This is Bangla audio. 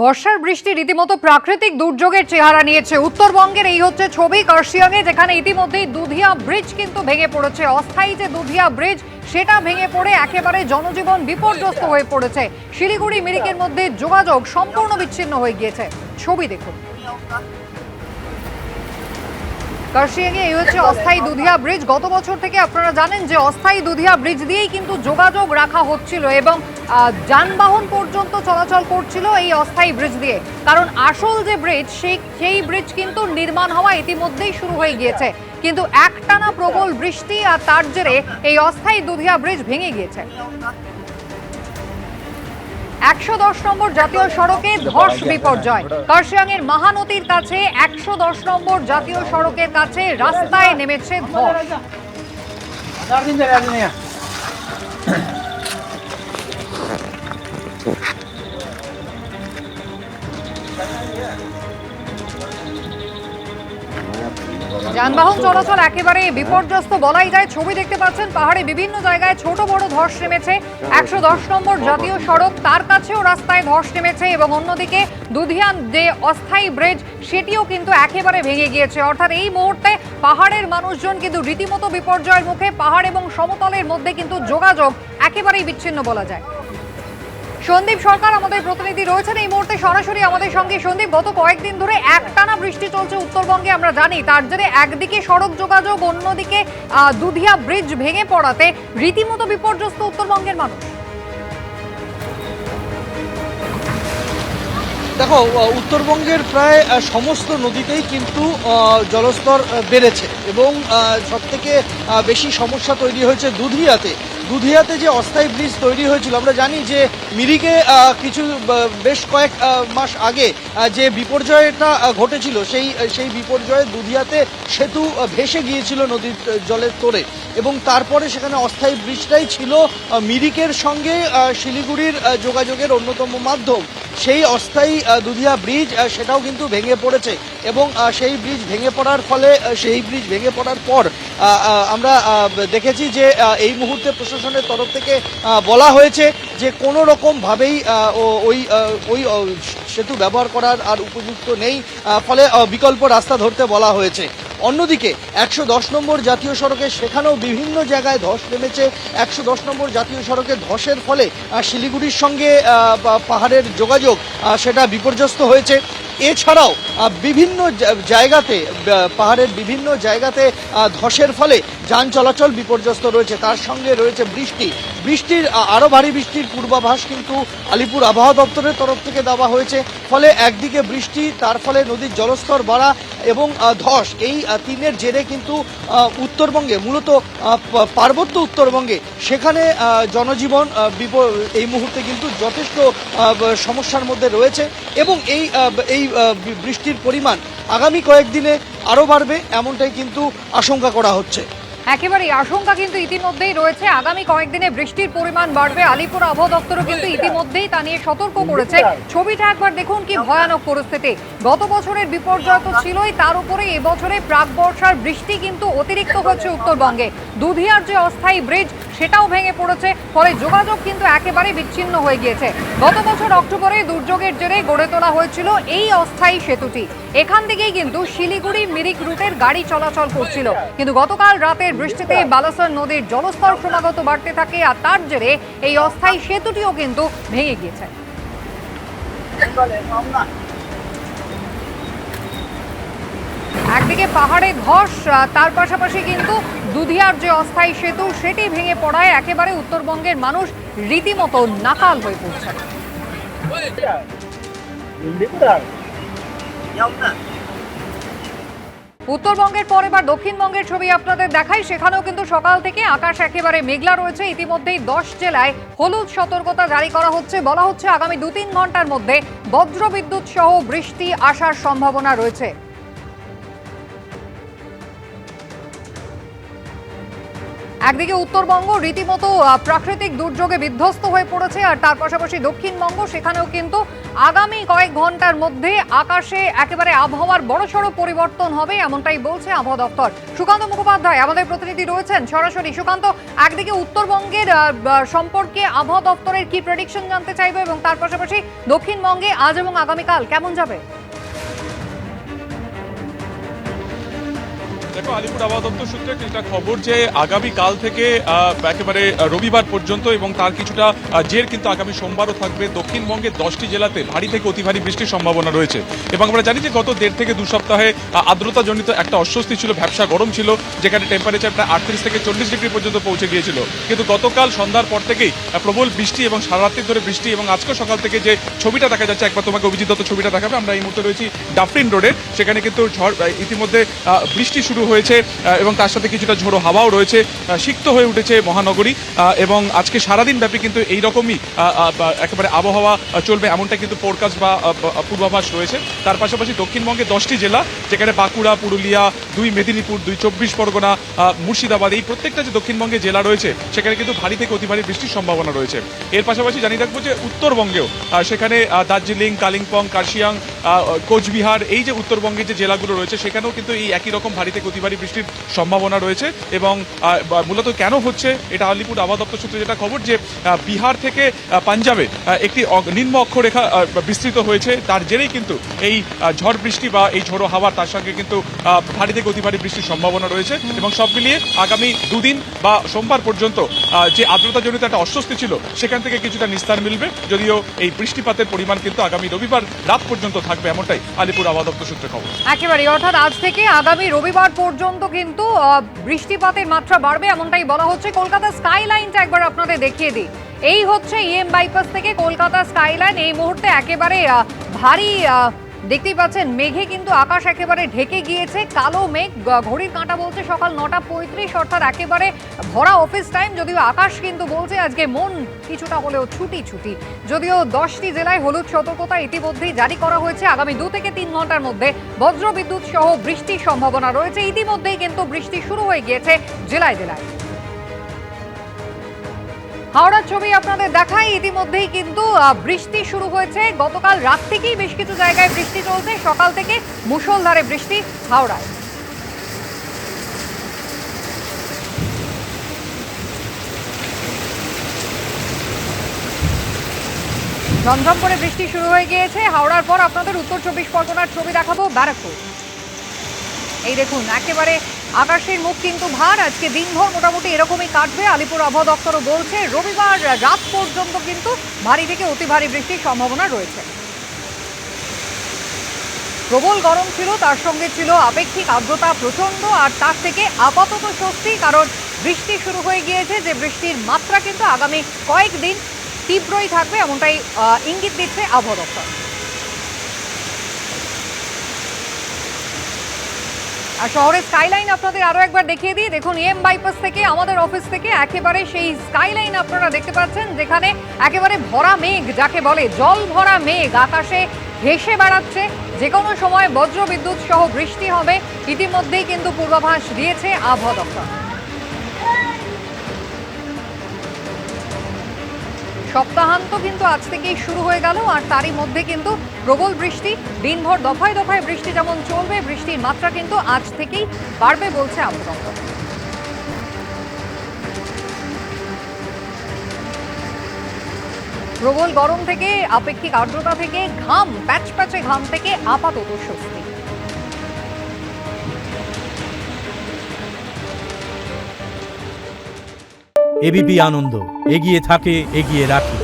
বর্ষার বৃষ্টি রীতিমতো প্রাকৃতিক দুর্যোগের চেহারা নিয়েছে। উত্তরবঙ্গের এই হচ্ছে ছবি কার্শিয়াঙে, যেখানে ইতিমধ্যেই দুধিয়া ব্রিজ কিন্তু ভেঙে পড়েছে। অস্থায়ী যে দুধিয়া ব্রিজ সেটা ভেঙে পড়ে একেবারে জনজীবন বিপর্যস্ত হয়ে পড়েছে। শিলিগুড়ি মিরিকের মধ্যে যোগাযোগ সম্পূর্ণ বিচ্ছিন্ন হয়ে গিয়েছে। ছবি দেখুন। কার্শিয়াঙে এই হচ্ছে অস্থায়ী দুধিয়া ব্রিজ। গত বছর থেকে আপনারা জানেন যে অস্থায়ী দুধিয়া ব্রিজ দিয়েই কিন্তু যোগাযোগ রাখা হচ্ছিল এবং যানবাহন পর্যন্ত চলাচল করছিল এই অস্থায়ী ব্রিজ দিয়ে। কারণ আসল যে ব্রিজ সেই ব্রিজ কিন্তু নির্মাণ হওয়া ইতিমধ্যেই শুরু হয়ে গিয়েছে, কিন্তু একটানা প্রবল বৃষ্টি আর তার জেরে এই অস্থায়ী দুধিয়া ব্রিজ ভেঙে গিয়েছে। 110 নম্বর জাতীয় সড়কে ধস বিপর্যয়। কার্শিয়াঙের মহানদীর কাছে 110 নম্বর জাতীয় সড়কের কাছে রাস্তায় নেমেছে ধস। যানবাহন চলাচল একেবারে বিপর্যস্ত বলাই যায়। ছবি দেখতে পাচ্ছেন, পাহাড়ে বিভিন্ন জায়গায় ছোট বড় ধস নেমেছে। 110 নম্বর জাতীয় সড়ক, তার কাছেও রাস্তায় ধস নেমেছে এবং অন্যদিকে দুধিয়া যে অস্থায়ী ব্রিজ সেটিও কিন্তু একেবারে ভেঙে গিয়েছে। অর্থাৎ এই মুহূর্তে পাহাড়ের মানুষজন কিন্তু রীতিমতো বিপর্যয়ের মুখে। পাহাড় এবং সমতলের মধ্যে কিন্তু যোগাযোগ একেবারেই বিচ্ছিন্ন বলা যায়। সন্দীপ সরকার আমাদের প্রতিনিধি রয়েছেন এই মুহূর্তে সরাসরি আমাদের সঙ্গে। সন্দীপ, গত কয়েকদিন ধরে একটানা বৃষ্টি চলছে উত্তরবঙ্গে, আমরা জানি। তার জেরে একদিকে সড়ক যোগাযোগ, অন্যদিকে দুধিয়া ব্রিজ ভেঙে পড়াতে রীতিমতো বিপর্যস্ত উত্তরবঙ্গের মানুষ। দেখো, উত্তরবঙ্গের প্রায় সমস্ত নদীতেই কিন্তু জলস্তর বেড়েছে এবং সবথেকে বেশি সমস্যা তৈরি হয়েছে দুধিয়াতে যে অস্থায়ী ব্রিজ তৈরি হয়েছিল। আমরা জানি যে মিরিকে বেশ কয়েক মাস আগে যে বিপর্যয়টা ঘটেছিল সেই বিপর্যয়ে দুধিয়াতে সেতু ভেসে গিয়েছিল নদীর জলের তোড়ে, এবং তারপরে সেখানে অস্থায়ী ব্রিজটাই ছিল মিরিকের সঙ্গে শিলিগুড়ির যোগাযোগের অন্যতম মাধ্যম। সেই অস্থায়ী দুধিয়া ব্রিজ সেটাও কিন্তু ভেঙে পড়েছে এবং সেই ব্রিজ ভেঙে পড়ার পর আমরা দেখেছি যে এই মুহূর্তে প্রশাসনের তরফ থেকে বলা হয়েছে যে কোনো রকমভাবেই ওই সেতু ব্যবহার করার আর উপযুক্ত নেই, ফলে বিকল্প রাস্তা ধরতে বলা হয়েছে। অন্যদিকে 110 নম্বর জাতীয় সড়কে সেখানেও বিভিন্ন জায়গায় ধস নেমেছে। 110 নম্বর জাতীয় সড়কে ধসের ফলে শিলিগুড়ির সঙ্গে পাহাড়ের যোগাযোগ সেটা বিপর্যস্ত হয়েছে। এছাড়াও বিভিন্ন জায়গাতে, পাহাড়ের বিভিন্ন জায়গাতে ধসের ফলে যান চলাচল বিপর্যস্ত রয়েছে। তার সঙ্গে রয়েছে বৃষ্টির আরও ভারী বৃষ্টির পূর্বাভাস কিন্তু আলিপুর আবহাওয়া দপ্তরের তরফ থেকে দেওয়া হয়েছে। ফলে একদিকে বৃষ্টি, তার ফলে নদীর জলস্তর বাড়া এবং ধস, এই তিনের জেরে কিন্তু উত্তরবঙ্গে, মূলত পার্বত্য উত্তরবঙ্গে, সেখানে জনজীবন এই মুহূর্তে কিন্তু যথেষ্ট সমস্যার মধ্যে রয়েছে এবং এই বৃষ্টির পরিমাণ আগামী কয়েকদিনে আরও বাড়বে, এমনটাই কিন্তু আশঙ্কা করা হচ্ছে। একেবারেই আশঙ্কা কিন্তু ইতিমধ্যেই রয়েছে, আগামী কয়েকদিনে বৃষ্টির পরিমাণ বাড়বে। আলিপুর আবহাওয়া দপ্তরও কিন্তু ইতিমধ্যেই তা নিয়ে সতর্ক করেছে। ছবিটা একবার দেখুন, কি ভয়ানক পরিস্থিতি। গত বছরের বিপর্যয় তো ছিলই, তার উপরে এবছরে প্রাক বর্ষার বৃষ্টি কিন্তু অতিরিক্ত হচ্ছে উত্তরবঙ্গে। দুধিয়ার যে অস্থায়ী ব্রিজ সেটাও ভেঙে পড়েছে, ফলে যোগাযোগ কিন্তু একেবারে বিচ্ছিন্ন হয়ে গিয়েছে। গত বছর অক্টোবরে দুর্যোগের জেরে গড়ে তোলা হয়েছিল এই অস্থায়ী সেতুটি। এখান থেকেই কিন্তু শিলিগুড়ি মিরিক রুটের গাড়ি চলাচল করছিল, কিন্তু গতকাল রাতের বৃষ্টিতে বালাসর নদীর জলস্তর ক্রমাগত বাড়তে থাকে আর তার জেরে এই অস্থায়ী সেতুটিও কিন্তু ভেঙে গিয়েছে। একদিকে পাহাড়ে ধস, তার পাশাপাশি কিন্তু দুধিয়ার যে অস্থায়ী সেতু সেটি ভেঙে পড়ায় একেবারে উত্তরবঙ্গের মানুষ রীতিমতো নাকাল হয়ে পড়ছে। উত্তরবঙ্গের পর এবার দক্ষিণবঙ্গের ছবি আপনাদের দেখাই। সেখানেও কিন্তু সকাল থেকে আকাশ একেবারে মেঘলা রয়েছে। ইতিমধ্যেই 10 জেলায় হলুদ সতর্কতা জারি করা হচ্ছে। বলা হচ্ছে আগামী 2-3 ঘন্টার মধ্যে বজ্রবিদ্যুৎ সহ বৃষ্টি আসার সম্ভাবনা রয়েছে। একদিকে উত্তরবঙ্গ রীতিমতো প্রাকৃতিক দুর্যোগে বিধ্বস্ত হয়ে পড়েছে, আর তার পাশাপাশি দক্ষিণবঙ্গ সেখানেও কিন্তু আগামী কয়েক ঘন্টার মধ্যে আকাশে একেবারে আবহাওয়ার বড়সড় পরিবর্তন হবে, এমনটাই বলছে আবহাওয়া দপ্তর। সুকান্ত মুখোপাধ্যায় আমাদের প্রতিনিধি রয়েছেন সরাসরি। সুকান্ত, একদিকে উত্তরবঙ্গের সম্পর্কে আবহাওয়া দপ্তরের কি প্রেডিকশন জানতে চাইবে, এবং তার পাশাপাশি দক্ষিণবঙ্গে আজ এবং আগামীকাল কেমন যাবে? দেখো, আলিপুর আবহাওয়া দপ্তর সূত্রে একটা খবর যে আগামীকাল থেকে একেবারে রবিবার পর্যন্ত এবং তার কিছুটা জের কিন্তু আগামী সোমবারও থাকবে দক্ষিণবঙ্গের 10টি জেলাতে ভারী থেকে অতি ভারী বৃষ্টির সম্ভাবনা রয়েছে। এবং আমরা জানি যে গত 1.5 থেকে 2 সপ্তাহে আর্দ্রতাজনিত একটা অস্বস্তি ছিল, ভ্যাপসা গরম ছিল, যেখানে টেম্পারেচার প্রায় 38 থেকে 40 ডিগ্রি পর্যন্ত পৌঁছে গিয়েছিল। কিন্তু গতকাল সন্ধ্যার পর থেকেই প্রবল বৃষ্টি এবং সারা রাত্রি ধরে বৃষ্টি, এবং আজকে সকাল থেকে যে ছবিটা দেখা যাচ্ছে, একবার তোমাকে অভিজিৎ দত্ত ছবিটা দেখাবে। আমরা এই মুহূর্তে রয়েছি ডাফরিন রোডে, সেখানে কিন্তু ঝড় ইতিমধ্যে বৃষ্টি শুরু হয়েছে এবং তার সাথে কিছুটা ঝোড়ো হাওয়াও রয়েছে। সিক্ত হয়ে উঠেছে মহানগরী, এবং আজকে সারাদিন ব্যাপী কিন্তু এইরকমই একেবারে আবহাওয়া চলবে, এমনটা কিন্তু ফোরকাস্ট বা পূর্বাভাস রয়েছে। তার পাশাপাশি দক্ষিণবঙ্গে 10টি জেলা, যেখানে বাঁকুড়া, পুরুলিয়া, 2 মেদিনীপুর, 2 চব্বিশ পরগনা, মুর্শিদাবাদ, এই প্রত্যেকটা যে দক্ষিণবঙ্গে জেলা রয়েছে সেখানে কিন্তু ভারী থেকে অতি ভারী বৃষ্টির সম্ভাবনা রয়েছে। এর পাশাপাশি জানিয়ে রাখবো যে উত্তরবঙ্গেও সেখানে দার্জিলিং, কালিম্পং, কার্শিয়াং, কোচবিহার, এই যে উত্তরবঙ্গের যে জেলাগুলো রয়েছে সেখানেও কিন্তু এই একই রকম ভারী থেকে অতি ভারী বৃষ্টির সম্ভাবনা রয়েছে। এবং মূলত কেন হচ্ছে এটা আলিপুর আবহাওয়া দপ্তর সূত্রে যেটা খবর, যে বিহার থেকে পাঞ্জাবে একটি নিম্ন অক্ষরেখা বিস্তৃত হয়েছে, তার জেরেই কিন্তু এই ঝড় বৃষ্টি বা এই ঝোড়ো হাওয়া, তার সঙ্গে কিন্তু ভারী থেকে অতি ভারী বৃষ্টির সম্ভাবনা রয়েছে। এবং সব মিলিয়ে আগামী 2 দিন বা সোমবার পর্যন্ত যে আর্দ্রতাজনিত একটা অস্বস্তি ছিল সেখান থেকে কিছুটা নিস্তার মিলবে, যদিও এই বৃষ্টিপাতের পরিমাণ কিন্তু আগামী রবিবার রাত পর্যন্ত থাকবে, এমনটাই আলিপুর আবহাওয়া দপ্তর সূত্রে খবর। একেবারে, অর্থাৎ আজ থেকে আগামী রবিবার পর্যন্ত কিন্তু বৃষ্টিপাতের মাত্রা বাড়বে, এমনটাই বলা হচ্ছে। কলকাতা স্কাইলাইনটা একবার আপনাদের দেখিয়ে দিই। এই হচ্ছে ইএম বাইপাস থেকে কলকাতা স্কাইলাইন। এই মুহূর্তে একেবারে ভারী দেখতেই পাচ্ছেন, মেঘে কিন্তু আকাশ একেবারে ঢেকে গিয়েছে, কালো মেঘ। ঘড়ির কাঁটা বলছে সকাল 9:35, অর্থাৎ একেবারে ভরা অফিস টাইম। যদিও আকাশ কিন্তু বলছে আজকে মন কিছুটা হলেও ছুটি ছুটি। যদিও 10টি জেলায় হলুদ সতর্কতা ইতিমধ্যেই জারি করা হয়েছে। আগামী 2 থেকে 3 ঘন্টার মধ্যে বজ্রবিদ্যুৎ সহ বৃষ্টির সম্ভাবনা রয়েছে। ইতিমধ্যেই কিন্তু বৃষ্টি শুরু হয়ে গিয়েছে জেলায় জেলায়। হাওড়ার ছবি আপনাদের দেখাই। ইতিমধ্যেই কিন্তু বৃষ্টি শুরু হয়েছে, গতকাল রাত থেকেই বেশ কিছু জায়গায় বৃষ্টি চলছে, সকাল থেকে মুষলধারে বৃষ্টি হাওড়ায়। ঝমঝম করে বৃষ্টি শুরু হয়ে গিয়েছে হাওড়ার পর আপনাদের উত্তর 24 পরগনার ছবি দেখাবো, ব্যারাকপুর। এই দেখুন, একেবারে আকাশের মুখ কিন্তু ভার। আজকে দিনভর মোটামুটি এরকমই কাটবে, আলিপুর আবহাওয়া দপ্তরও বলছে। রবিবার রাত পর্যন্ত কিন্তু ভারী থেকে অতি ভারী বৃষ্টির সম্ভাবনা রয়েছে। প্রবল গরম ছিল, তার সঙ্গে ছিল আপেক্ষিক আর্দ্রতা প্রচন্ড, আর তার থেকে আপাতত স্বস্তি, কারণ বৃষ্টি শুরু হয়ে গিয়েছে। যে বৃষ্টির মাত্রা কিন্তু আগামী কয়েকদিন তীব্রই থাকবে, এমনটাই ইঙ্গিত দিচ্ছে আবহাওয়া দপ্তর। আর শহরের স্কাইলাইন আপনাদের আরো একবার দেখিয়ে দিই। দেখুন, ইএম বাইপাস থেকে আমাদের অফিস থেকে একেবারে সেই স্কাইলাইন আপনারা দেখতে পাচ্ছেন, যেখানে একেবারে ভরা মেঘ, যাকে বলে জল ভরা মেঘ, আকাশে ভেসে বেড়াচ্ছে। যে কোনো সময় বজ্রবিদ্যুৎ সহ বৃষ্টি হবে, ইতিমধ্যেই কিন্তু পূর্বাভাস দিয়েছে আবহাওয়া দপ্তর। সপ্তাহান্ত কিন্তু আজ থেকেই শুরু হয়ে গেল, আর তারই মধ্যে কিন্তু প্রবল বৃষ্টি। দিনভর দফায় দফায় বৃষ্টি যেমন চলবে, বৃষ্টির মাত্রা কিন্তু আজ থেকেই বাড়বে বলছে আবহাওয়া দপ্তর। প্রবল গরম থেকে, আপেক্ষিক আর্দ্রতা থেকে, ঘাম, প্যাচ প্যাচে ঘাম থেকে আপাতত স্বস্তি। এবিপি আনন্দ, এগিয়ে থাকে, এগিয়ে রাখে।